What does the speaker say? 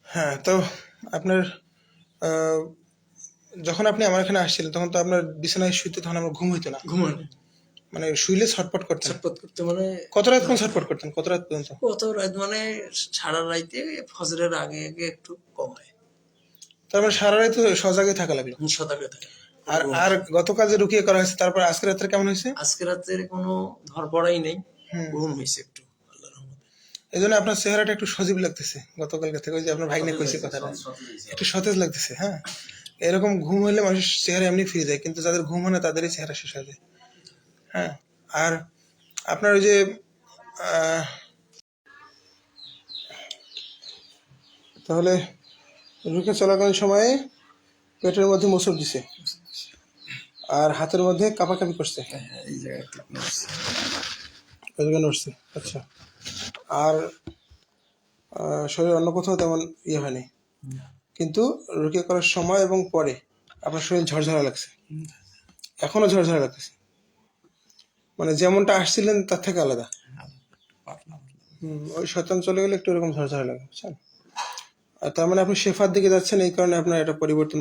হ্যাঁ, তো আপনার আহ, যখন আপনি আমার এখানে আসছিলেন তখন তো আপনার বিছানায় শুইতে তখন আমার ঘুম হইতো না, ঘুমায় না, মানে শুইলে ছটপট করতেন। ছটফট করতে মানে কত রাত কোন ছটপট করতেন, কত রাত পর্যন্ত? কত রাত মানে সারা রাইতে ফজরের আগে আগে একটু কমায়, তার মানে সারা রাত তো সজাগে থাকা লাগলো। সজাগে থাকে। আর আর গতকাল যে রুকিয়ে করা হয়েছে তারপর আজকে রাত্রে কেমন হয়েছে? আজকে রাতের কোনো ধরপড়াই নেই, হুম, ঘুম হয়েছে একটু আল্লাহর রহমতে। এই জন্য আপনার চেহারাটা একটু সজীব লাগতেছে গতকালকে থেকে, ওই যে আপনার ভাইনে কইছে কথাটা, একটু সতেজ লাগতেছে। হ্যাঁ, এরকম ঘুম হলে মানুষের চেহারা এমনি ফিরে যায়, কিন্তু যাদের ঘুম হয় না তাদেরই চেহারা শেষ হয়ে যায়। হ্যাঁ, আর আপনার ওই যে আহ, তাহলে রুকে চলাকালীন সময়ে পেটের মধ্যে মোচড় দিছে আর হাতের মধ্যে কাঁপাকাঁপি করছে, হ্যাঁ, এই জায়গায় ঠিক নড়ছে। ওই জায়গায় নড়ছে। আচ্ছা, আর শরীর অন্য কোথাও তেমন ইয়ে হয়নি, কিন্তু রুকিয়ে করার সময় এবং পরে আপনার শরীর ঝরঝরা লাগছে, এখনো ঝরঝরা লাগতেছে, মানে যেমনটা আসছিলেন তার থেকে আলাদা। পাতলা ওই শয়তান চলে গেলে একটু এরকম ঝরঝরা লাগে, বুঝছেন? আর তার মানে আপনি শেফার দিকে যাচ্ছেন, এই কারণে আপনার এটা পরিবর্তন